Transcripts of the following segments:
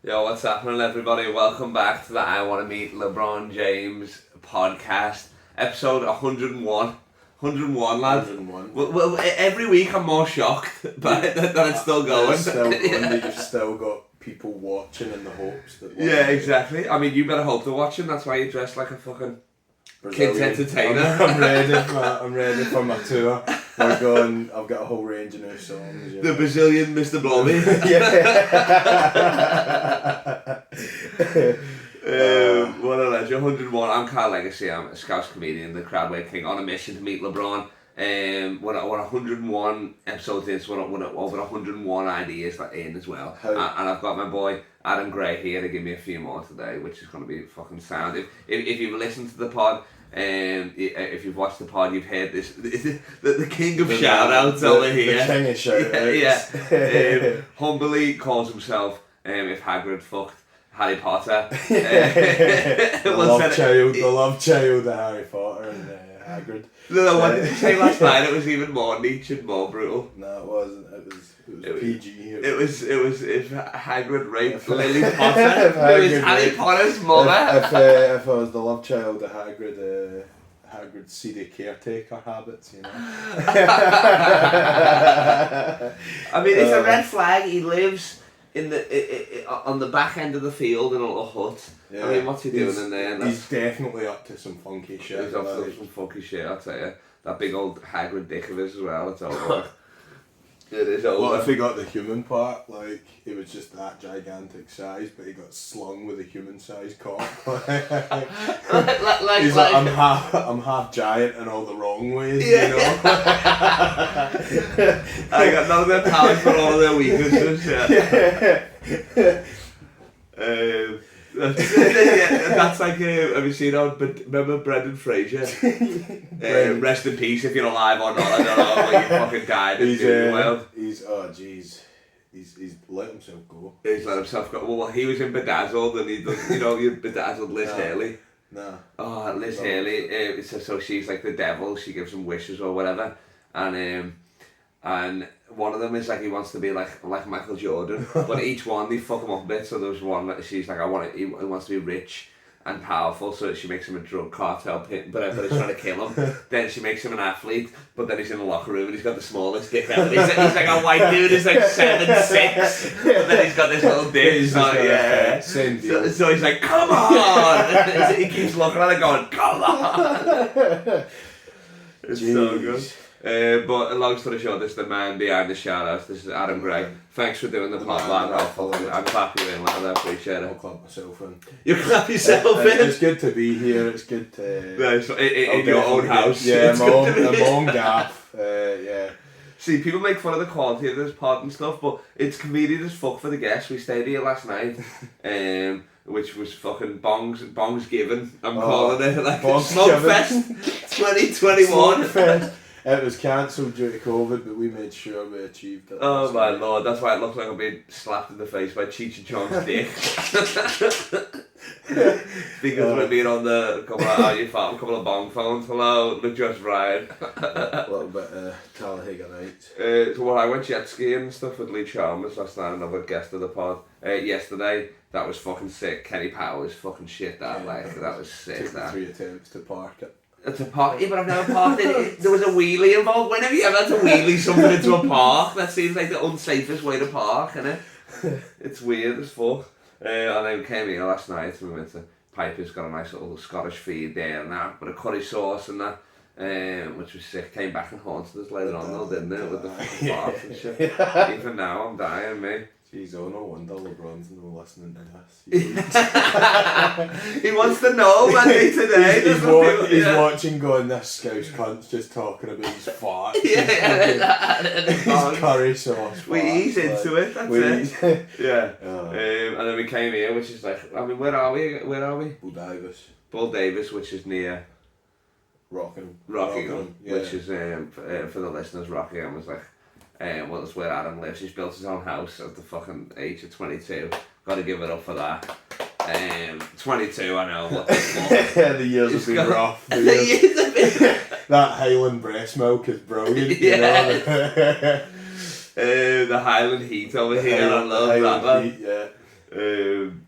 Yo, what's happening, everybody? Welcome back to the I Want to Meet LeBron James podcast, episode 101. 101, lad. 101. Well, every week I'm more shocked that it's still going. It's still going, that you've still got people watching in the hopes that... Yeah, exactly. I mean, you better hope they're watching. That's why you dress like a fucking kids entertainer. I'm ready for my tour. We're going. I've got a whole range of new songs. The Brazilian Mr. Blobby. What a legend. 101. I'm Kyle Legacy. I'm a Scouse comedian, the Crowdway King, on a mission to meet LeBron. We're 101 episodes in, so we're over 101 ideas in as well. And I've got my boy Adam Gray here to give me a few more today, which is going to be fucking sound. If you've listened to the pod, if you've watched the pod, you've heard this. The king of shout-outs over here. The king of shout-outs. Yeah. Humbly calls himself, if Hagrid fucked Harry Potter. The love child of Harry Potter and Hagrid. No, what did you say last night? It was even more niche and more brutal. No, it wasn't. It was PG. It was if Hagrid raped Lily Potter. It was Harry Potter's mother. If I was the love child of Hagrid, Hagrid's seedy caretaker habits, you know. I mean, it's a red flag. He lives in on the back end of the field in a little hut. Yeah. I mean, what's he doing in there? He's definitely up to some funky shit. He's up to some funky shit, I'll tell you. That big old Hagrid dick of his as well, it's over. It is over. What if he got the human part? Like, he was just that gigantic size, but he got slung with a human-sized cock. I'm half giant in all the wrong ways, you know? I got none of their powers for all of their weaknesses, that's like, have you seen remember Brendan Fraser? Rest in peace if you're alive or not, I don't know, but you fucking died in the world. He's let himself go. He's let himself go. Well, he was in Bedazzled and he does, you Bedazzled Liz Haley. No. Oh, Liz Haley, so she's like the devil, she gives him wishes or whatever, and one of them is like he wants to be like Michael Jordan, but each one they fuck him up a bit. So there's one that she's like, he wants to be rich and powerful, so she makes him a drug cartel pit, but everybody's trying to kill him. Then she makes him an athlete, but then he's in the locker room and he's got the smallest dick ever. He's like a white dude, he's like 7'6", but then he's got this little dick. So he's like, come on! He keeps looking at it going, come on! It's so good. But long story short, this is the man behind the shout-outs. This is Adam Gray. Thanks for doing the pod, lad. I'm clap you in, lad. I appreciate it. I'll clap myself in. You clap yourself in? It's good to be here. It's good to... Nice. In your own house. Yeah, my own gaff. Yeah. See, people make fun of the quality of this pod and stuff, but it's convenient as fuck for the guests. We stayed here last night, which was fucking bongs given. I'm calling it like Smugfest 2021. Smugfest. It was cancelled due to COVID, but we made sure we achieved it. Oh my lord, that's why it looks like I'm being slapped in the face by Cheech and Chong's dick. Because we've been on the couple of bong phones. Hello, look just right. A little bit Talladega nights. So I went jet skiing and stuff with Lee Chalmers last night, another guest of the pod. Yesterday, that was fucking sick. Kenny Powell was fucking shit that was sick. Took 3 attempts to park it. To park, but I've never parked it. There was a wheelie involved. When have you ever had to wheelie something into a park? That seems like the unsafest way to park, innit? It's weird as fuck. And then we came here last night and we went to Piper's, got a nice little Scottish feed there and that, but a curry sauce and that, which was sick. Came back and haunted us later on though, didn't it? With the fucking farts and shit. Even now I'm dying, mate. Jeez, no wonder LeBron's no listening to this. He wants to know, man, today. He's watching going, this Scouse cunt's just talking about his farts. His curry sauce. We ease into it, that's it. Yeah. And then we came here, which is like, I mean, where are we? Bull Davis, which is near Rockingham, which is, for the listeners, Rockingham was like, well, that's where Adam lives. He's built his own house at the fucking age of 22. Got to give it up for that. 22, I know. What the fuck? The years have been rough. That Highland breast milk is brilliant. Yeah. You know? The Highland heat over here. I love that, man. Heat, yeah.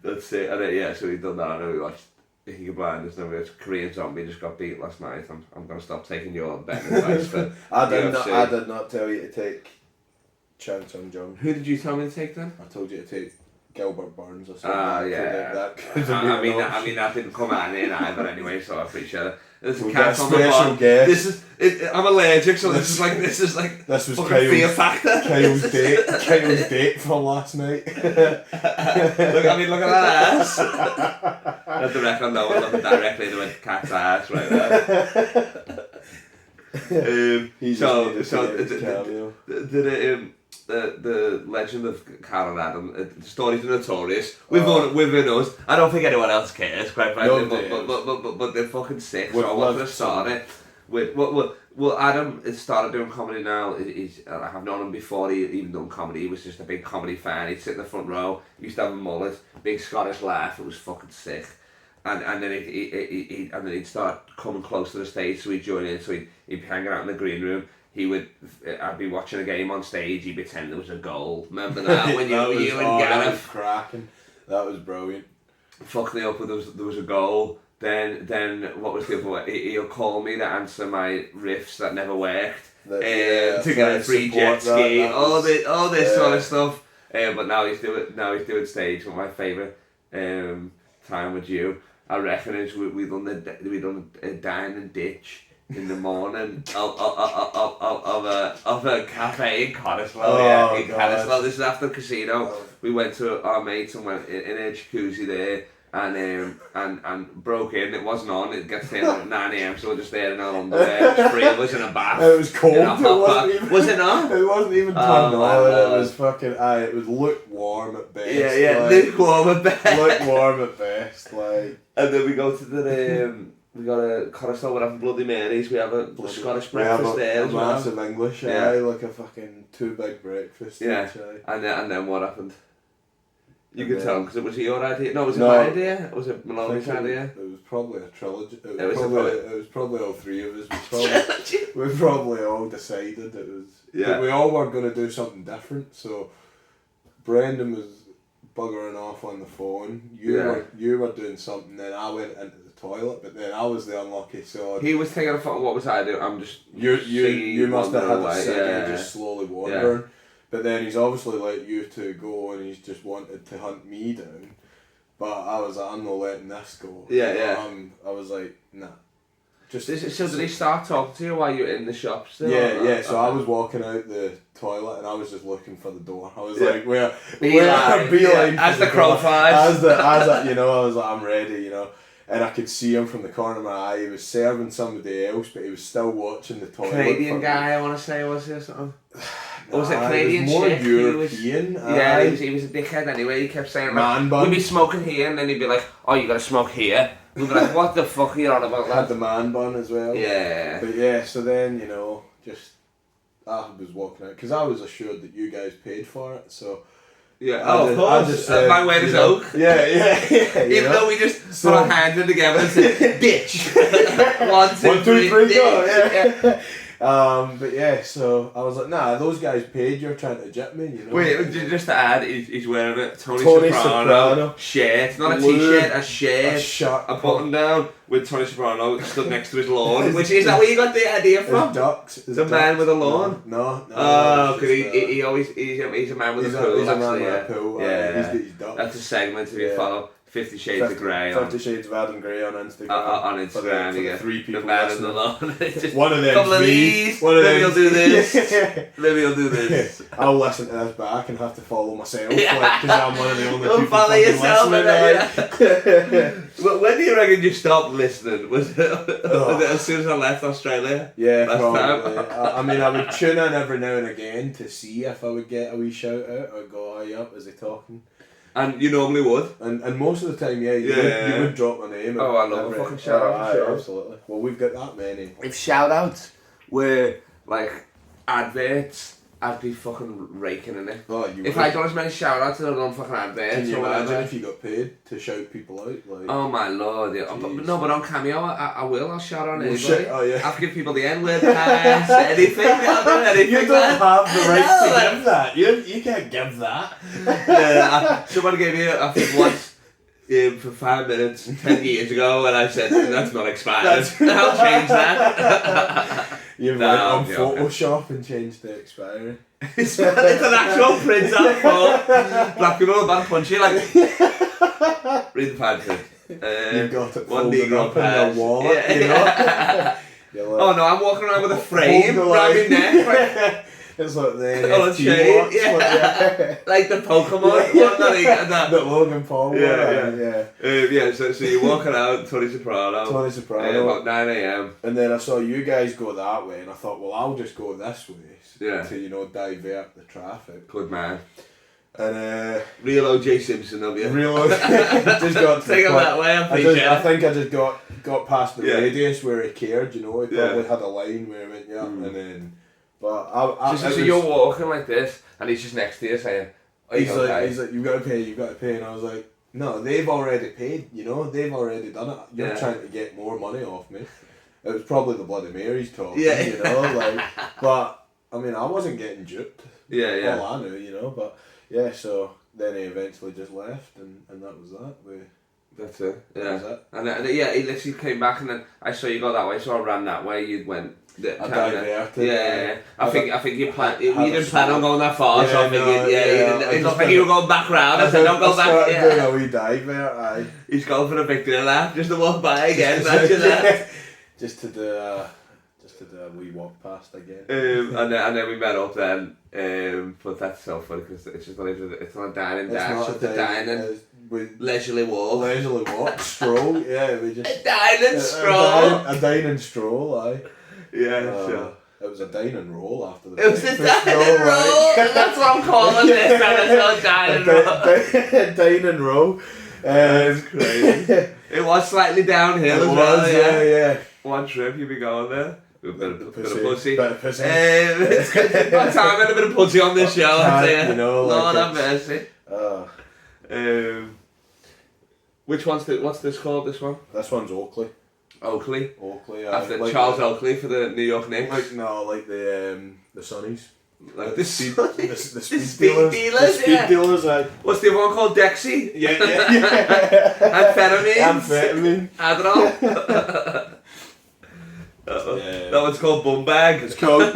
That's it. And yeah, so we've done that, and we watched Peaky Blinders, and we watched Korean Zombie just got beat last night. I'm going to stop taking your Ben advice for I did not tell you to take Chance on Jung. Who did you tell me to take then? I told you to take Gilbert Burns or something. Yeah. I mean that didn't come out in either anyway, so I appreciate it. There's a cat on the bottom. I'm allergic, so this is like this was fear factor. Kyle's date from last night. Look at that ass. That's the record. No one looking directly into a cat's ass right there. The legend of Carl and Adam, the stories are notorious. Within us, I don't think anyone else cares, quite frankly. But they're fucking sick. So I wanted to start it with well, Adam has started doing comedy now. I've known him before he even done comedy. He was just a big comedy fan. He'd sit in the front row. He used to have a mullet, big Scottish laugh. It was fucking sick. And then he'd start coming close to the stage, so he'd join in. So he'd be hanging out in the green room. I'd be watching a game on stage. He'd pretend there was a goal. Remember that when you and Gareth? That was cracking. That was brilliant. Fucked me up when there was a goal. Then what was the other way? He'll call me to answer my riffs that never worked. To get a free jet ski. All this sort of stuff. But now he's doing stage. But my favourite time with you, I reckon, is we done a Dine and ditch in the morning of a cafe in Conislow. In Conislow. This is after the casino. We went to our mates and went in a jacuzzi there and broke in. It wasn't on. It gets there at 9 AM, so we're just there in our underwear. Just 3 of us in a bath. It was cold. Was it not? It wasn't even turned on. It was fucking. It was lukewarm at best. Yeah, lukewarm at best. Lukewarm at best, like. And then we go to the. We got a Conislow, we're having Bloody Marys, we have a Scottish breakfast there as well. Massive English, like a fucking 2 big breakfast. Yeah, and then what happened? You could tell, because it was your idea. No, was it my idea? Was it Maloney's idea? It was probably a trilogy. It was probably all 3 of us. We probably all decided it was. Yeah. We all were going to do something different, so Brendan was buggering off on the phone. You were doing something, then I went into the toilet, but then I was the unlucky sod. He was thinking of what was I doing? I'm just you must have had a second just slowly wandering. Yeah. But then he's obviously let you two go, and he's just wanted to hunt me down. But I was like, I'm not letting this go. Yeah. I was like, nah. So did he start talking to you while you were in the shop still? Yeah. So I was walking out the toilet and I was just looking for the door. I was like, where beeline as the crow flies. I was like, I'm ready, And I could see him from the corner of my eye. He was serving somebody else, but he was still watching the toilet. Canadian guy, I want to say, was he or something? Or was it Canadian? It was more European. He was a dickhead anyway. He kept saying, man bun. We'd be smoking here, and then he'd be like, oh, you gotta smoke here. We'd be like, what the fuck are you on about? Had the man bun as well. Yeah. But yeah, so then, just I was walking out, because I was assured that you guys paid for it, so... Yeah, of course. I just said, my way to joke. Yeah. Even though we just put our hands in together and said, bitch. 1, 2, 3, go. Yeah. But yeah, so I was like, nah, those guys paid, you're trying to jet me, Wait, just to add, he's wearing a Tony Soprano shirt, not a t-shirt, a shirt, a button down with Tony Soprano stood next to his lawn. Which is that where you got the idea from? The man with a lawn? No. Oh, because he's a man with a pool. He's a man with a pool. Yeah. He's ducks. That's a segment if you follow. 50 Shades of Grey. 50 Shades of Adam Grey on Instagram. On Instagram, for the 3 people. The man in the lawn. One of them. Couple of these. Maybe I'll do this. I'll listen to this back and have to follow myself. Because I'm one of the only people follow yourself listening. Well, when do you reckon you stopped listening? Was it as soon as I left Australia? Yeah, probably. I mean, I would tune in every now and again to see if I would get a wee shout out or go, oh, yeah, is he talking? And you normally would. And most of the time, you would drop my name. Oh, I love a fucking shout out. Sure. Absolutely. Well, we've got that many. If shout outs were like adverts I'd be fucking raking in it. Oh, you if would. I'd done as many shout-outs as I've done fucking adverts. Can you or imagine whatever. if you got paid to shout people out? Like, oh my lord, yeah. But on Cameo, I will. I'll shout on anybody. Shit. Oh, yeah. I'll give people the N-word pass, anything. I'll do anything. You don't have the right to give that. You can't give that. Yeah, someone gave me, I think once, for 5 minutes 10 years ago, and I said that's not expired. I'll change that. You've went on Photoshop and changed the expiry. It's an actual print out for black people about to punch you like. Read the fine print. You've got it one folded Negro up in your wallet, yeah. you know. Like, oh no, I'm walking around with a frame around my neck. Like, it's like the oh, NFT watch, like the Pokemon one that the Logan Paul one. Yeah. So you're walking out, Tony Soprano. About 9 a.m. And then I saw you guys go that way, and I thought, well, I'll just go this way. Yeah. To divert the traffic. Good man. And real OJ Simpson of you. Real OJ. Just got to take him that way. I think I just got past the radius where he cared. You know, he probably had a line where he went and then. But so you're walking like this, and he's just next to you saying, he's like, you've got to pay, and I was like, no, they've already paid. You know, they've already done it. You're trying to get more money off me. It was probably the Bloody Marys talking. Yeah. You know, like, but I mean, I wasn't getting duped. Yeah. All I knew, you know, but. Yeah, so then he eventually just left, and that was that. That's it. Yeah. That was it. And he literally came back, and then I saw you go that way, so I ran that way. You went. I diverted. Yeah. I think you didn't plan on going that far, so I figured. It looked like you were going back round. I said, don't go back. Doing a wee divert. Aye. He's going for a victory lap, just to walk by again. Imagine that. Just to do a wee walk past again. And then we met up then. But that's so funny because it's just not even, it's not a dining dash, it's a dining leisurely walk, stroll, yeah, we just a dining stroll. A dining stroll, aye. Yeah, sure. It was a dining roll after the It was a dining roll, that's what I'm calling this, and it's not a dining roll. Dining roll. It's crazy. It was slightly downhill as well, yeah. One trip you'd be going there. A bit of pussy. It's about time I had a bit of pussy on this show, I'd say. You know, Lord have mercy. What's this called, this one? This one's Oakley. Oakley? After like Charles Oakley for the New York Knicks? Like the Sunnies. Like the speed dealers. The speed dealers, what's the other one called? Dexy? Yeah. Amphetamine? Adderall? That one's called Bum Bag. It's called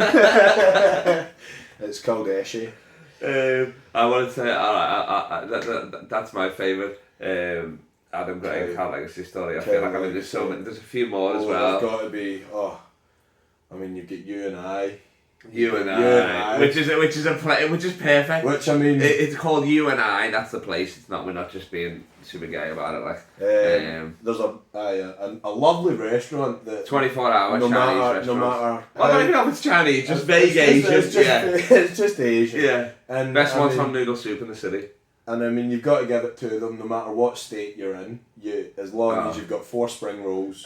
Eshy. I want to say that's my favourite Adam Gray Cat Legacy story. I feel like there's a few more as well. There's got to be I mean you get You and I, which is perfect. Which I mean, it's called You and I. That's the place. It's not. We're not just being super gay about it. Like there's a lovely restaurant that 24 hour Chinese restaurant. No matter. I don't even know if it's Chinese. Just vague Asian. It's just Asian. Yeah. And best one on noodle soup in the city. And I mean, you've got to give it to them, no matter what state you're in. As long as you've got 4 spring rolls,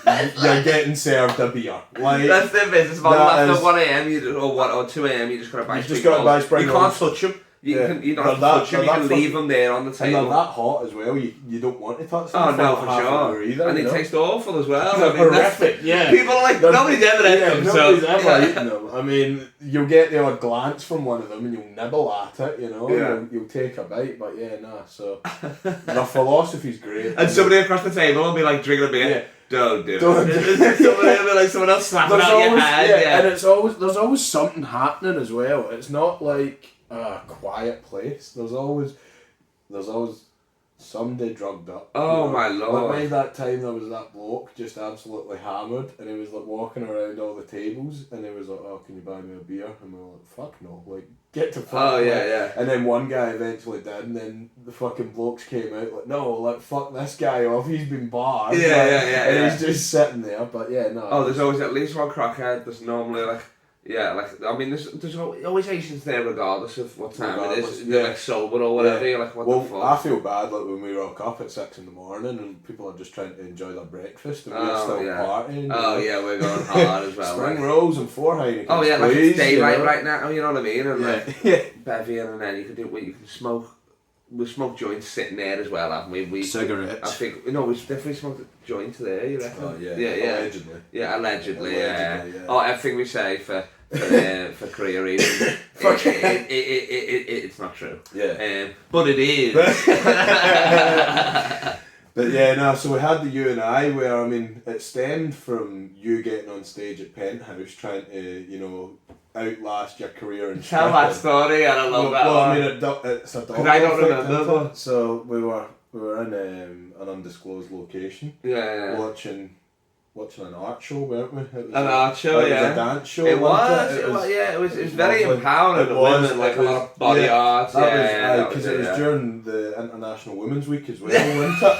you're getting served a beer. Like, that's their business model. After 1 a.m. or 2 a.m. you just got to buy spring rolls. You can't touch them. You don't have to touch them. You can leave them there on the table. And they're that hot as well. You don't want to touch them. Oh no, for sure. Either, and they taste awful as well. They're horrific. Yeah. People are like, nobody's ever eaten them. Nobody's ever eaten them. I mean, you'll get the odd glance from one of them and you'll nibble at it. You know, you'll take a bite, but So their philosophy's great. And somebody across the table will be like drinking a beer. Yeah. Don't do it. Someone else slapping out your hand. And there's always something happening as well. It's not like a quiet place. There's always somebody drugged up. Oh my lord! Like that time there was that bloke just absolutely hammered, and he was like walking around all the tables, and he was like, "Oh, can you buy me a beer?" And we were like, "Fuck no!" Like, get to fuck. Oh yeah. And then one guy eventually did, and then the fucking blokes came out like, "No, like fuck this guy off. He's been barred." Yeah. And he's just sitting there. But yeah, no. Oh, there's always at least one crackhead. There's normally like Yeah, like, I mean, there's always Asians there regardless of what time it is. They're like sober or whatever, you're like, what the fuck? I feel bad like when we rock up at 6 in the morning and people are just trying to enjoy their breakfast and we're still partying. Oh yeah, we're going hard as well. Spring rolls and 4 Heinekens. Oh yeah, like it's daylight right now, you know what I mean? And bevy and then you can smoke. We smoked joints sitting there as well, haven't we? Cigarettes. I think we definitely smoked joints there. You reckon? Oh yeah. Allegedly. Yeah, allegedly. Yeah. Oh, everything we say for career reasons, it's not true. Yeah. But it is. But yeah, no. So we had the U&I where I mean it stemmed from you getting on stage at Penthouse trying to outlast your career in tell that story and I love that one. I mean it's a dog. I don't remember. So we were in an undisclosed location. Yeah. Watching an art show, weren't we? It was an art show, It was a dance show. It was very empowering. It was like a lot of body art. Because it was during the International Women's Week as well, wasn't it?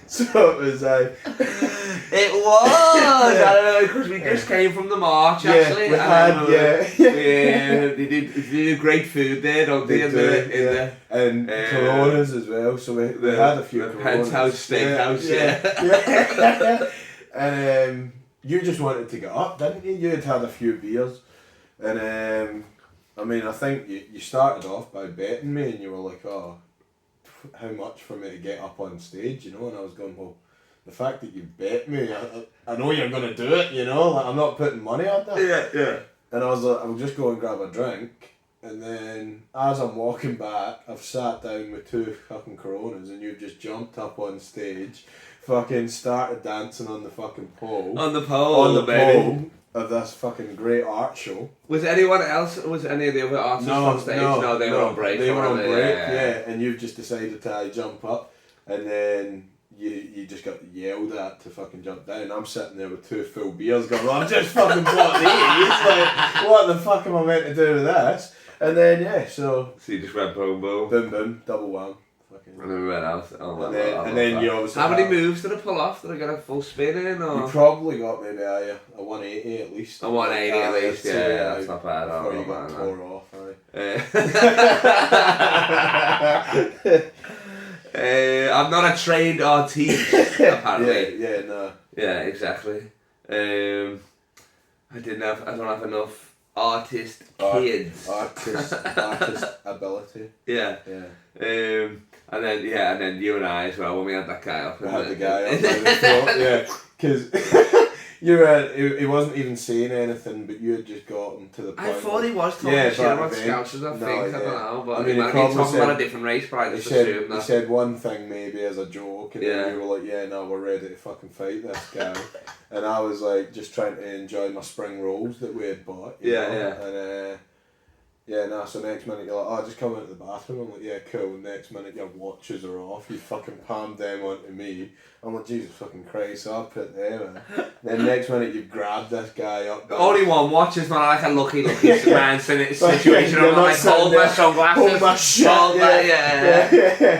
So it was It was! I don't know, because we just came from the march actually. They do great food there, don't they? And Coronas as well, so we had a few the Coronas. Penthouse Steakhouse, And you just wanted to get up, didn't you? You had a few beers. And I mean, I think you started off by betting me and you were like, oh, how much for me to get up on stage, and I was going, well, the fact that you bet me, I know you're going to do it, like I'm not putting money on that. Yeah. And I was like, I'll just go and grab a drink, and then as I'm walking back, I've sat down with 2 fucking Coronas, and you've just jumped up on stage, fucking started dancing on the fucking pole. On the pole Of this fucking great art show. Was anyone else? Was any of the other artists on stage? No, they were on break. They were on break, and you've just decided to jump up, and then you just got yelled at to fucking jump down. I'm sitting there with 2 full beers going, well, I'm just fucking bought these. Like, what the fuck am I meant to do with this? And then so you just went boom boom. Boom boom, double wham. And then we went out. And then you obviously. How many moves did I pull off? Did I get a full spin in? Or? You probably got maybe a 180 at least. A 180 at least, yeah, that's not bad. Before you got tore off, I'm not a trained artiste, apparently. Yeah, exactly. I don't have enough artist kids. Artist ability. Yeah. And then you and I as well, when we had that guy up. We had the guy up. Because he wasn't even saying anything, but you had just gotten to the point. I thought he was talking shit about Scousers, I don't know, but I mean, he might be talking about a different race, but I just assumed that. He said one thing maybe as a joke, and then you were like, we're ready to fucking fight this guy. And I was like, just trying to enjoy my spring rolls that we had bought. You know? And so next minute you're like, oh, just come into the bathroom. I'm like, yeah, cool. Next minute your watches are off. You fucking palm them onto me. I'm like, Jesus fucking Christ, so I'll put them in. Then next minute you've grabbed this guy up. Only one watch is not like a lucky man situation. I'm like, hold my sunglasses. Hold my shit.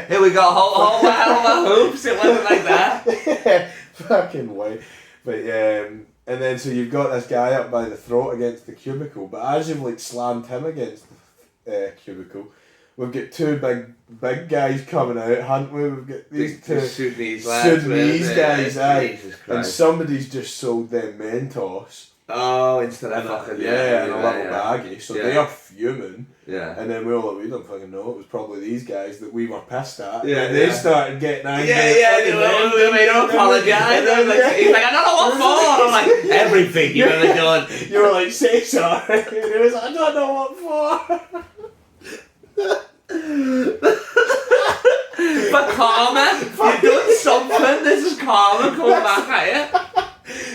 Here we go, hold my hoops. It wasn't like that. Fucking way. But and then so you've got this guy up by the throat against the cubicle, but as you've like slammed him against the cubicle, we've got 2 big guys coming out, haven't we? We've got these 2 Sudanese guys, and somebody's just sold them Mentos. Oh, instead of fucking and a little baggie, so they are fuming. Yeah. And then we were like, we don't fucking know. It was probably these guys that we were pissed at. Yeah. And they started getting angry. They made him apologise. He's like, I don't know what for. I'm like, everything you've ever done. You were like, say sorry. And he was like, I don't know what for. But karma, you've done something. This is karma coming back at you.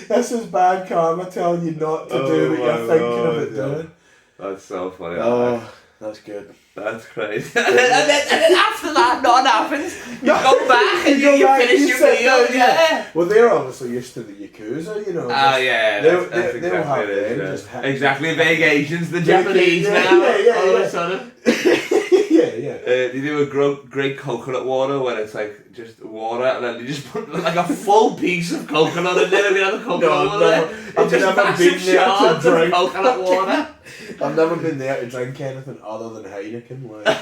This is bad karma telling you not to do what you're thinking about doing. That's so funny. Oh, that's good. That's crazy. and then after that, nothing happens. You go back and you finish your meal. Yeah. Well, they're obviously used to the Yakuza, Oh, yeah. They'll have them just exactly, vague Asians, the Japanese now. All of a sudden. You do a great coconut water where it's like just water and then you just put like a full piece of coconut in there and the other coconut water. I've never been there to drink coconut water. I've never been there to drink anything other than Heineken. Like.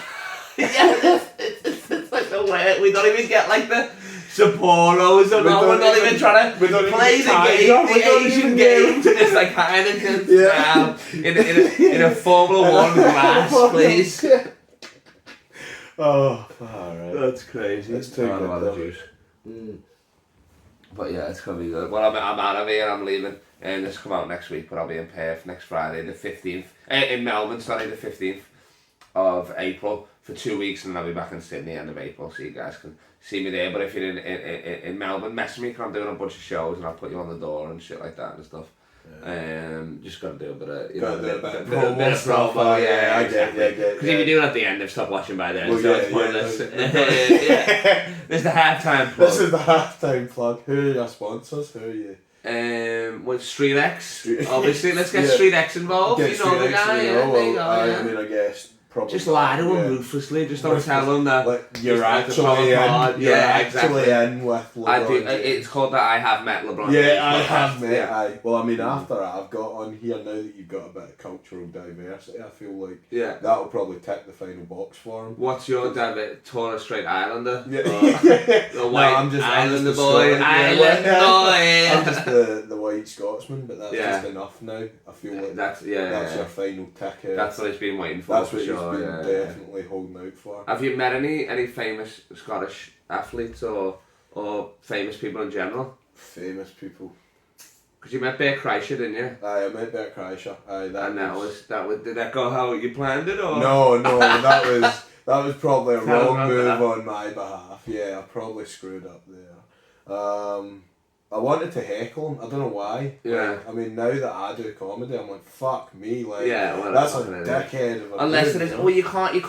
Yeah, it's like the way we don't even get like the Sapporos or no, we're not even trying to play the game, the Asian game. It's like Heineken in a Formula 1 glass, please. Oh, alright. That's crazy. Let's take a juice. But yeah, it's gonna be good. Well, I'm out of here. I'm leaving, and this come out next week. But I'll be in Perth next Friday, the 15th. In Melbourne, sorry, the 15th of April for 2 weeks, and then I'll be back in Sydney end of April, so you guys can see me there. But if you're in Melbourne, message me because I'm doing a bunch of shows, and I'll put you on the door and shit like that and stuff. Yeah. Just gotta do a bit of promo stuff. Yeah, I get. Because if you do it at the end, they've stopped watching by then, so it's pointless. There's the halftime plug. This is the halftime plug. Who are your sponsors? Who are you? With Street X, obviously. Let's get Street X involved. You know the guy. I mean, I guess. Probably just lie to him ruthlessly, just don't tell him that like, you're actually in with LeBron. It's called that I have met LeBron. Yeah, I have met. Well, I mean, after I've got on here, now that you've got a bit of cultural diversity, I feel like that'll probably tick the final box for him. What's your Torres Strait Islander? Yeah. The white Islander boy. Island boy. I'm just the white Scotsman, but that's just enough now. I feel like that's your final ticket. That's what he's been waiting for. That's what he's been definitely holding out for. Have you met any famous Scottish athletes or famous people in general? Famous people. Because you met Bear Kreischer, didn't you? I met Bear Kreischer. That was did that go how you planned it or? No, that was probably a wrong move on my behalf. Yeah, I probably screwed up there. I wanted to heckle him. I don't know why. Yeah. Like, I mean, now that I do comedy, I'm like, fuck me. Like, well, that's a dickhead of a unless it is. Well, you can't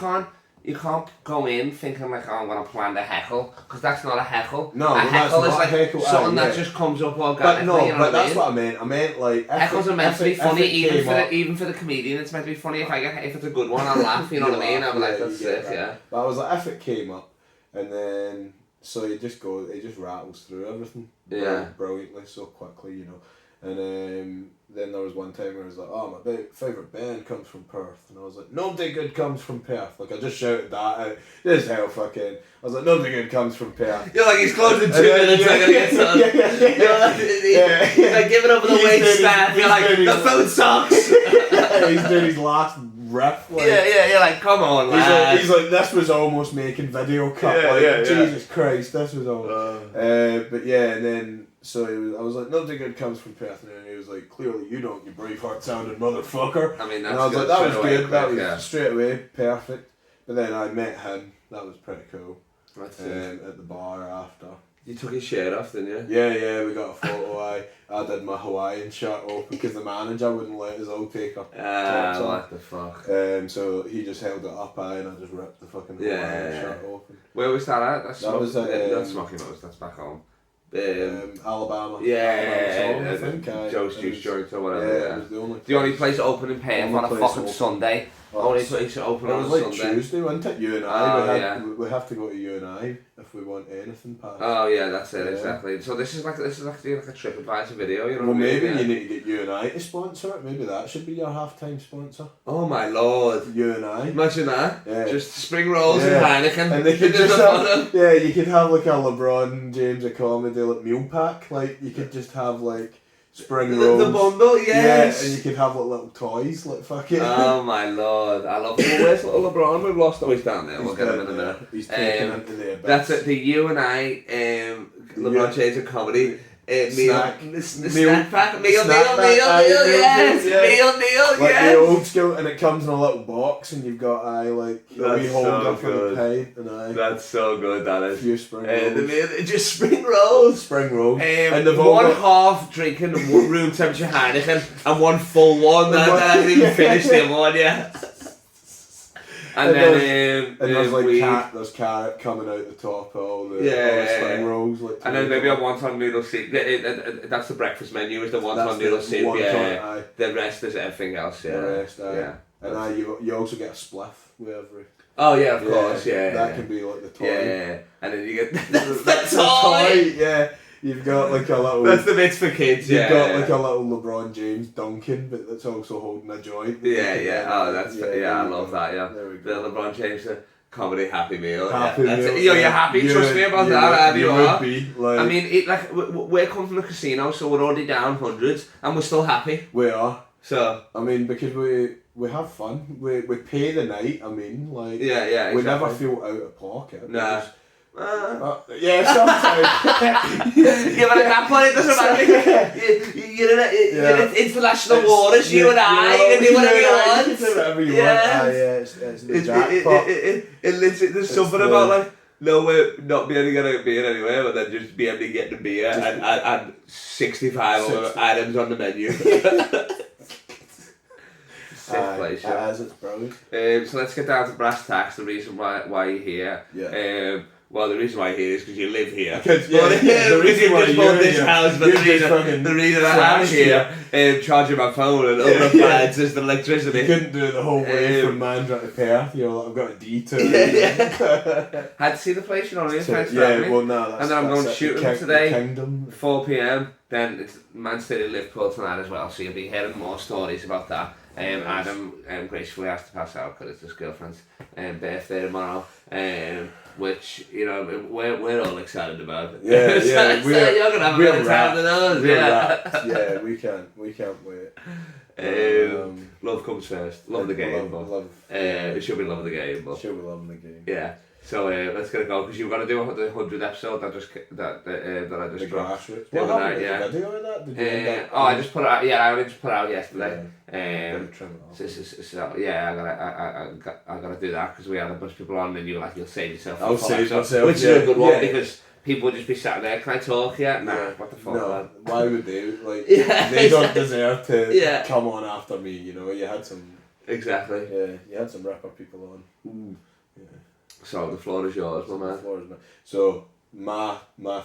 go in thinking like, oh, I'm gonna plan to heckle, because that's not a heckle. No, a heckle is like heckle, something that just comes up organically. But no, you know but that's what I meant. I meant like heckles are meant to be funny, even for the comedian. It's meant to be funny. If it's a good one, I'll laugh. You know what I mean? I'm like, that's it. Yeah. But I was like, if it came up, and then. So he just rattles through everything brilliantly, so quickly, you know. And then there was one time where I was like, oh, my favourite band comes from Perth. And I was like, nobody good comes from Perth. Like, I just shouted that out. This hell fucking... I was like, nobody good comes from Perth. You're like, he's close in 2 minutes, I'm gonna get some. He's like giving up the wait staff. You're like, the food sucks. He's doing his last riff. Like, you're like, come on, lad. He's like, this was almost making video cut. Jesus Christ, this was almost... but yeah, and then... So I was like, nothing good comes from Perth, and he was like, clearly you don't, you Braveheart sounding motherfucker. I mean, that's and I was good. like, that was good, that was straight away, perfect. But then I met him, that was pretty cool. At the bar after. You took his shirt off, didn't you? Yeah, we got a photo. I did my Hawaiian shirt open because the manager wouldn't let us all take our tops off. What the fuck? So he just held it up, and I just ripped the fucking Hawaiian shirt open. Where was that at? That was at... Not Smoky Mo's, that's back home. Alabama. Yeah, I think. Joe's Juice Joint or whatever. Yeah, it was the only place open in Perth on a fucking Sunday. Only place open on a Sunday. It was like Tuesday, wasn't it? You and I. We have to go to you and I if we want anything past. Oh yeah, that's it exactly. So this is like a TripAdvisor video. You know. Well, maybe you need to get you and I to sponsor it. Maybe that should be your halftime sponsor. Oh my lord! You and I. Imagine that. Yeah. Just spring rolls and Heineken. And they could just have, you could have like a LeBron James of comedy like meal pack. Like you could just have like. Spring rolls. The bundle, yes. Yeah, and you could have like little toys, like fucking. Oh my lord, I love. Well, where's little LeBron? We've lost. Oh, he's down there. We'll get him in a minute. He's taking into the abyss. That's it. The you and I, LeBron James of comedy. Snack pack, meal, yes, like the old school, and it comes in a little box, and you've got a wee holder for the pint, and that's so good. That is. A few spring rolls. Just spring rolls. And the one half drinking room temperature Heineken, and one full one that I haven't even finished the other one yet. And then there's there's carrot coming out the top of all the spring rolls. And then maybe a wonton noodle soup. That's the breakfast menu, is the wonton noodle soup. The rest is everything else. The rest, And you also get a spliff with every. Oh yeah, of course, yeah. That can be like the toy. Yeah. And then you get that's the toy. Yeah. You've got like a little. That's the bits for kids. You've got like a little LeBron James Duncan, but that's also holding a joint. Yeah. Oh, that's I love that. Yeah. There we The go. LeBron James comedy Happy Meal. Happy Meal. Meal. You're happy. Trust me about that. You would be. Like, I mean, we're coming from the casino, so we're already down hundreds, and we're still happy. We are. So I mean, because we have fun. We pay the night. I mean, like yeah, exactly. We never feel out of pocket. Nah. Yeah, sometimes. Yeah, but at that point it doesn't matter. You're in international waters, you and I. You can do whatever you want. You can do whatever you want. Yeah, It's the jackpot. It literally, there's something about like not being able to get a beer anywhere, but then just be able to get the beer and 65 other items on the menu. Place, yeah. As it's brilliant. So let's get down to brass tacks. The reason why you're here. Yeah. Well, the reason why you're here is because you live here. The reason why you're this house, but the reason I'm here, charging my phone and other appliances and electricity. You couldn't do it the whole way from Mandra to Perth. You're like, I've got a detour. Had to see the place, you know what I mean? Well, no, and then I'm going shooting today, the 4 PM. Then it's Man City Liverpool tonight as well, so you'll be hearing more stories about that. Adam gracefully asked to pass out because it's his girlfriend's birthday tomorrow. Which, you know, we're all excited about. Yeah, so you're gonna have a better time than us. Yeah, we can't wait. Love comes first. Love the game, it should be love the game, but should be loving the game. Yeah. So let's get it going because you've got to do the 100th episode that I just dropped. What happened to the video of that? Did you end up, I just put it out. Yeah, I just put it out yesterday. So yeah, I gotta do that because we had a bunch of people on and you were like, you'll save yourself. I'll save myself, which is a good one because people would just be sat there. Can I talk yet? Nah, what the fuck? No, why would they? Like, they don't deserve to come on after me. You know, you had some. Exactly. Yeah, you had some rapper people on. Yeah. So the floor is yours, my man. So my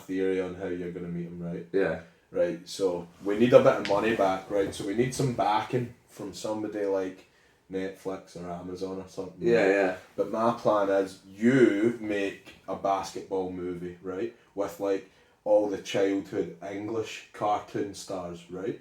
theory on how you're gonna meet him, right? Yeah. Right. So we need a bit of money back, right? So we need some backing from somebody like Netflix or Amazon or something. Yeah, right? yeah. But my plan is you make a basketball movie, right? With like all the childhood English cartoon stars, right?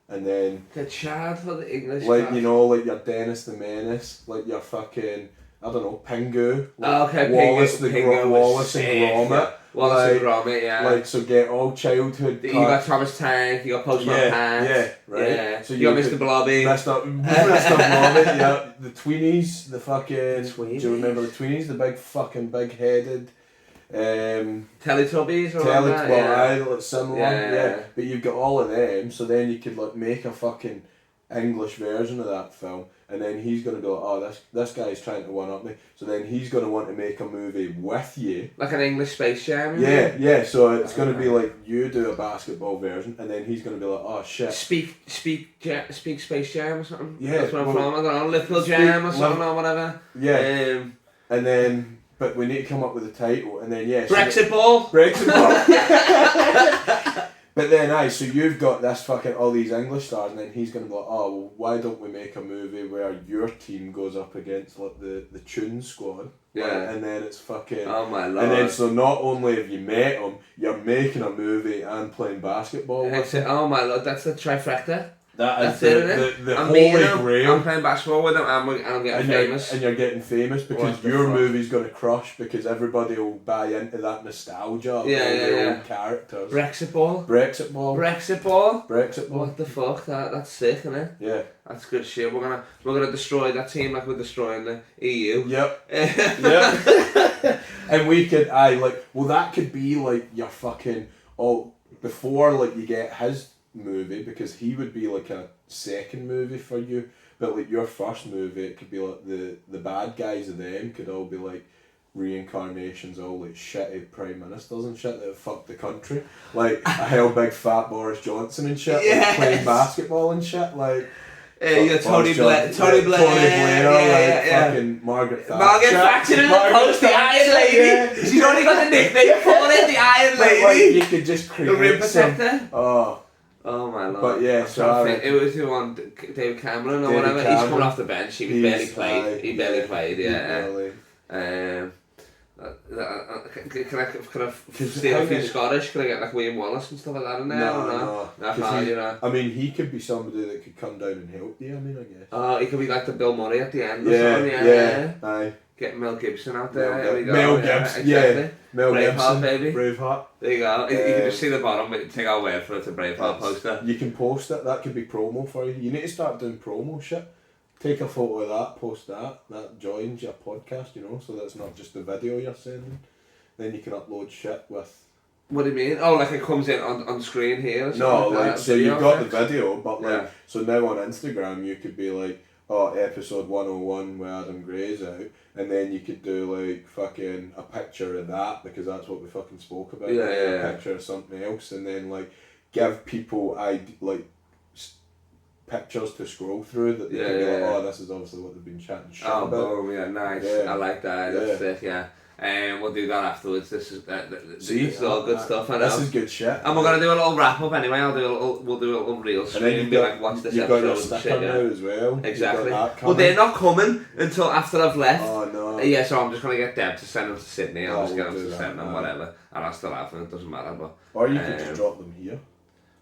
And then the childhood English. Like you know, like your Dennis the Menace, like your fucking. I don't know, Pingu. Like Wallace Wallace and Gromit. Wallace and Gromit, yeah. Like, so get all childhood. You got Thomas Tank, you got Postman Pat. Yeah, right. Yeah. So you got Mr. Blobby. Mr. Blobby, yeah. The Tweenies, the fucking. Tweenies? Do you remember the Tweenies? The big fucking big headed. Teletubbies or like similar. Yeah. But you've got all of them, so then you could like make a fucking English version of that film. And then he's going to be like, oh, this guy's trying to one-up me. So then he's going to want to make a movie with you. Like an English Space Jam? Yeah. So it's going to be like, you do a basketball version, and then he's going to be like, oh, shit. Speak Space Jam or something? Yeah. That's where I'm from. I don't know, Liverpool Jam or something or whatever. Yeah. And then, but we need to come up with a title, and then, Brexit Ball? But then, so you've got this fucking all these English stars, and then he's gonna be like, oh, well, why don't we make a movie where your team goes up against like the Tune Squad? Yeah. Like, and then it's fucking. Oh my lord. And then so not only have you met them, you're making a movie and playing basketball with them. Oh my lord, that's the trifecta. That's the holy grail. I'm playing basketball with them and I'm getting famous. And you're getting famous because your movie's going to crush because everybody will buy into that nostalgia of the old characters. Brexit Ball. What the fuck? That's sick, isn't it? Yeah. That's good shit. We're gonna destroy that team like we're destroying the EU. Yep. Yep. And we could that could be like your fucking before like you get his movie, because he would be like a second movie for you, but like your first movie, it could be like the bad guys of them could all be like reincarnations, all like shitty prime ministers and shit that have fucked the country, like a hell big fat Boris Johnson and shit, like playing basketball and shit, like you got Tony Blair, fucking Margaret Thatcher in the post, the Iron Lady. She's only got the nickname for it, the Iron Lady. Like, you could just create the rim protector. Oh my lord. But yeah, so it was the one, David Cameron or whatever. He's coming off the bench. He barely played. He barely played. Yeah. Can I steal a few Scottish? Can I get like William Wallace and stuff like that in there? No. You know. I mean, he could be somebody that could come down and help you. I mean, I guess. Oh, he could be like the Bill Murray at the end. Yeah. Aye. Get Mel Gibson out there. Mel Gibson. Yeah. Mel Braveheart, Gibson, baby. Braveheart. There you go. You can just see the bottom, but take our word for it. It's a Braveheart poster. You can post it. That could be promo for you. You need to start doing promo shit. Take a photo of that, post that. That joins your podcast, you know, so that it's not just the video you're sending. Then you can upload shit with. What do you mean? Oh, like it comes in on screen here? Or no, like so you've got the video, but like so now on Instagram you could be like, oh, episode 101 where Adam Gray's out, and then you could do like fucking a picture of that because that's what we fucking spoke about. A picture of something else, and then like give people pictures to scroll through that they can be like, oh, this is obviously what they've been chatting shit about. Oh, yeah, nice. I like that. That's sick. Yeah. We'll do that afterwards. This is all good stuff. I know. This is good shit. And we're gonna do a little wrap up anyway. We'll do a little reel stream and be like, watch this episode. You've got your sticker now as well. Exactly. Well, they're not coming until after I've left. Oh no. Yeah, so I'm just gonna get Deb to send them to Sydney. I'll just get them to send them whatever, and I'll still have them. It doesn't matter. But or you could just drop them here.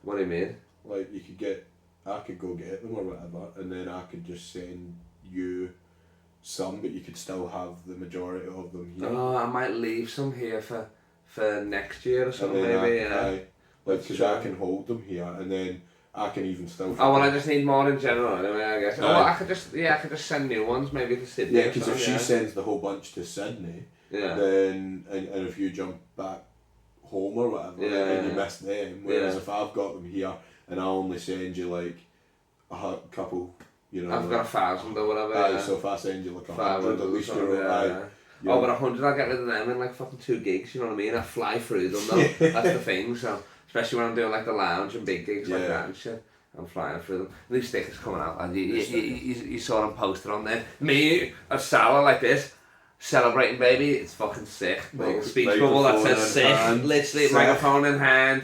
What do you mean? Like you could I could go get them or whatever, and then I could just send you some, but you could still have the majority of them here. Oh, I might leave some here for next year or something, maybe. Because I can hold them here, and then I can even still. Oh well, I just need more in general anyway. I guess. Oh, I could just send new ones maybe to Sydney. Yeah, because if she sends the whole bunch to Sydney, then and if you jump back home or whatever, and you miss them. Whereas if I've got them here and I only send you like a couple. You know, I've got 1,000 or whatever. So if I send you like 100, at least you're Oh, but 100, I'll get rid of them in like fucking 2 gigs. You know what I mean? I fly through them though. That's the thing. So especially when I'm doing like the lounge and big gigs like that and shit, I'm flying through them. New stickers coming out, and you saw them posted on there. Me, a Salah like this. Celebrating, baby. It's fucking sick. Little speech bubble that says sick. Literally, microphone in hand.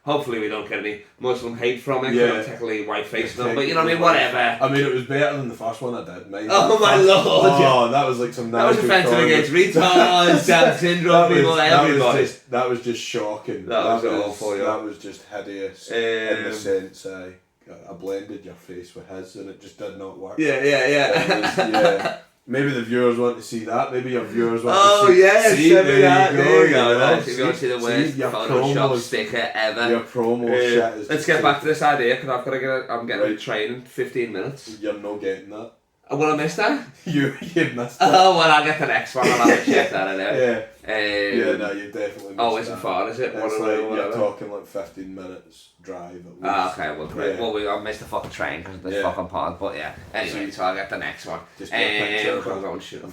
Hopefully we don't get any Muslim hate from it, because I'm technically white-faced them, but you know what I mean, whatever. I mean, it was better than the first one I did, mate. Oh my lord! Oh, that was like some... That was offensive against retards, Down syndrome people, everybody. That was just shocking. That was awful, yeah. That was just hideous, in the sense I blended your face with his and it just did not work. Yeah. Maybe the viewers want to see that. Maybe your viewers want to see... send me that. There you go. If you want to see the worst Photoshop sticker ever. Your promo shit is... Let's get back to this idea, because I've got to get... I'm getting a train in 15 minutes. You're not getting that. Will I miss that? You missed it. Oh, well, I'll get the next one. I'll have to check that anyway. No, you definitely missed that. Isn't far, is it? It's you're talking like 15 minutes drive at least. Okay, well, great. Well, I missed the fucking train because of this fucking pod, but yeah. Anyway, so I'll get the next one. Just get a picture of a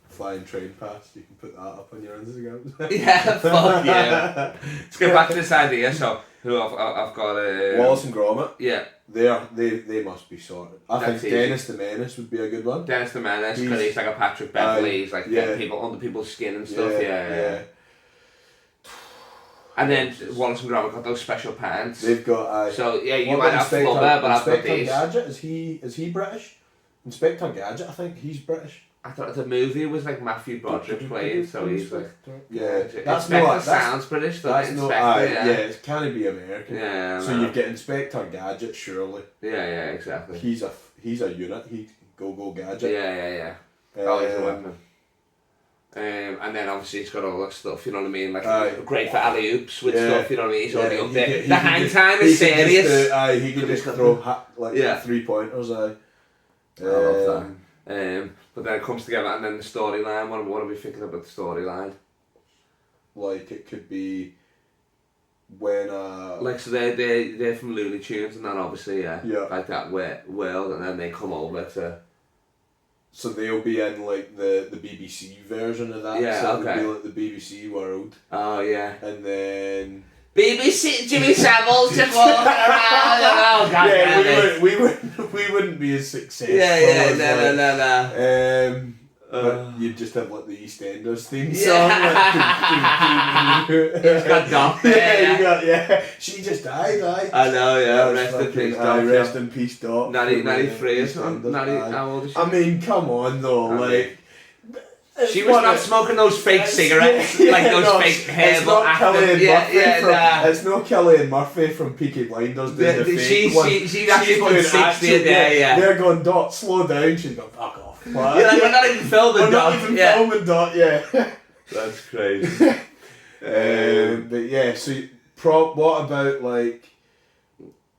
flying train past. You can put that up on your Instagram. Yeah, fuck yeah. Let's get back to this idea. So, who I've got... Wallace and Gromit. Yeah. They must be sorted. I think Dennis the Menace would be a good one. Dennis the Menace, because he's like a Patrick Beverley. He's like getting people under people's skin and stuff. Yeah. And then Wallace and Gromit got those special pants. They've got... so, yeah, you might have Flubber, but I've got these. Gadget, is he British? Inspector Gadget, I think he's British. I thought the movie was like Matthew Broderick playing, so he's like... Yeah. Inspector sounds British, though. It can't be American. Yeah. So you get Inspector Gadget, surely. Yeah, exactly. He's a unit. He go Gadget. Yeah. Oh, he's a weapon. And then obviously he's got all that stuff, you know what I mean? Like great for alley oops with stuff, you know what I mean? He's already up there. The hang time is serious. He can just throw 3-pointers. I love that. But then it comes together, and then the storyline. What are we thinking about the storyline? Like it could be when like so they're from Looney Tunes and that, obviously, like that world, and then they come over to. So they'll be in like the BBC version of that. Yeah, so it'll be like the BBC world. Oh yeah. And then BBC Jimmy Savile's just walking around. Oh god. Yeah, we wouldn't be as successful. Yeah, no. But you just have like the EastEnders theme song. He's got Doc there. Yeah. She just died, I know, yeah. Rest in peace, Doc. Rest in peace, Doc. 93 or something. How old is she? I mean, come on though, like. She was not smoking those fake cigarettes, like those fake herbal active. It's no Cillian Murphy from Peaky Blinders doing the fake one. She's actually going 60 a day, They're going, Dot, slow down. She's going, fuck off. You're like, we're not even filming, Dot. Filming, Dot, yeah. That's crazy. But yeah, so what about like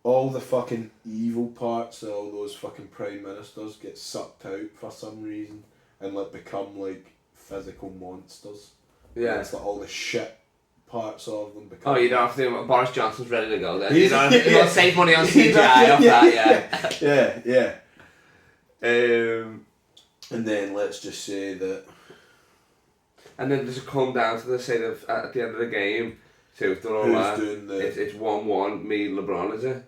all the fucking evil parts of all those fucking prime ministers get sucked out for some reason? And like become like physical monsters. Yeah. And it's like all the shit parts of them become. Oh, you don't have to do Boris Johnson's ready to go then. You don't save money on CGI off that, yeah. And then let's just say that. And then does it come down to at the end of the game, so if they're all that, it's 1-1, me and LeBron, is it?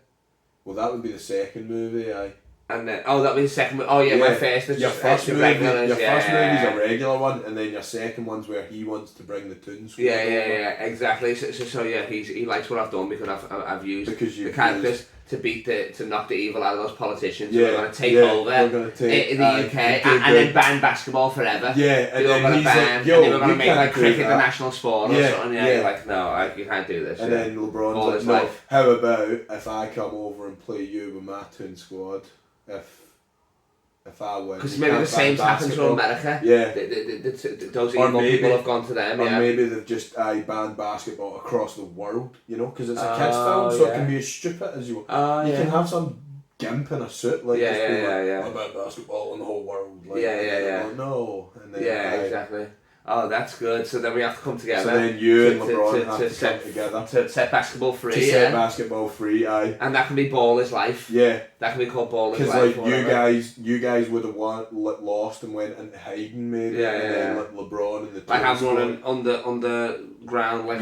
Well, that would be the second movie, aye. And then, that'd be the second one. Oh yeah, my first. Your first movie, movie's a regular one, and then your second one's where he wants to bring the Toon Squad. Yeah, exactly. So yeah, he likes what I've done because I've used the characters to knock the evil out of those politicians who are going to take over in the UK and then ban basketball forever. Yeah, and then he's like, yo, and we're going to make like cricket the national sport or something. Yeah, you're like, no, you can't do this. And then LeBron's like, no, how about if I come over and play you with my Toon Squad? If I win, because maybe the same happens to America. Yeah, those evil people have gone to them. Or maybe they've just banned basketball across the world. You know, because it's a kids film, so it can be as stupid as you want. You can have some gimp in a suit like what about basketball in the whole world? Like, no, and then, exactly. Oh, that's good. So then we have to come together. So then you and LeBron have to come together to set basketball free. Basketball free, aye. And that can be Ball is Life. Yeah. That can be called Ball is Life. Because like you guys would have lost and went into hiding maybe. And then like LeBron and the like I'm running underground like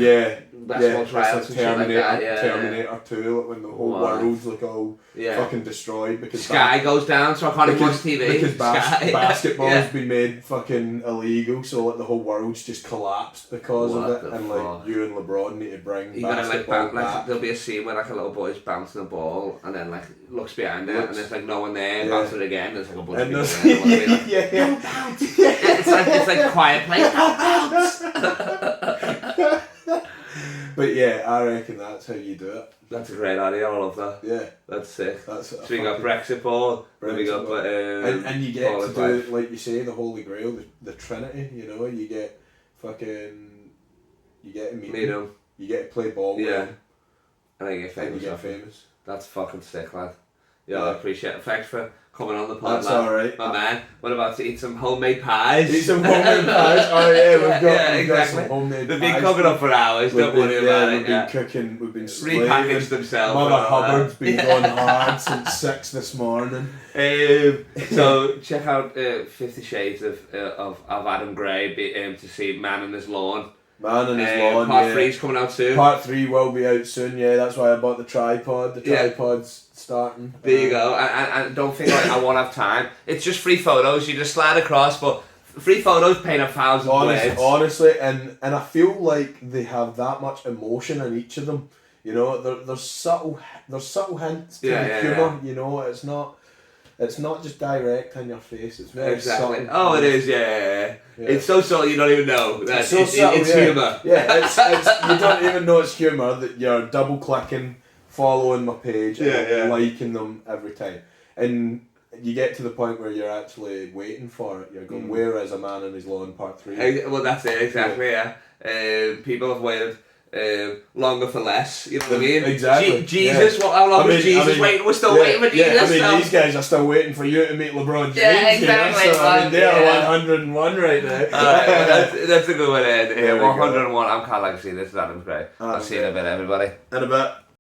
basketball trials and Terminator, shit like that. Terminator 2, like when the whole world's like all fucking destroyed because Sky goes down, so I can't even watch TV. Because basketball's been made fucking illegal, so like the whole world's just collapsed because of it. And like you and LeBron need to bring basketball back. There'll be a scene where like a little boy's bouncing a ball and then like looks behind it and there's like no one there, bounces it again, there's like a bunch of people there. Don't bounce. It's like Quiet Place, don't bounce. But yeah, I reckon that's how you do it. That's a great idea, I love that. Yeah. That's sick. So we got Brexit ball, then we got and you get to do, like you say, the Holy Grail, the Trinity, you know, you get to meet them. You get to play ball with them. And then you get famous. That's fucking sick, lad. Yeah, I appreciate it. Thanks for coming on the pod, That's alright. My man. What about to eat some homemade pies? Eat some homemade pies? Oh yeah, we've got some homemade pies. They've been cooking up for hours, don't worry about it. We've been cooking, we've been repackaged themselves. Mother Hubbard's been going hard since 6 this morning. So check out 50 Shades of Adam Gray to see Man and His Lawn. Man and His Lawn, Part 3's coming out soon. Part 3 will be out soon, that's why I bought the tripod. The tripod's starting. There you go, and don't think like I won't have time. It's just free photos, you just slide across, but free photos paint 1,000 words. Honestly, and I feel like they have that much emotion in each of them. You know, there's subtle hints to the humour, you know, it's not just direct in your face, it's very subtle. Oh, it is, yeah. It's so subtle you don't even know. It's humour. Yeah, it's you don't even know it's humour, that you're double clicking, following my page, and liking them every time. And you get to the point where you're actually waiting for it. You're going, where is A Man and His Lawn Part 3? Well, that's it, exactly, people have waited longer for less, you know what I mean? Exactly. Jesus, how long was Jesus waiting? We're still waiting for Jesus. These guys are still waiting for you to meet LeBron James. Yeah, exactly. So, they're 101 right now. That's a good one, Ed. 101. I'm Carl Legacy. This is Adam's Gray. I'll see you in a bit, everybody. In a bit.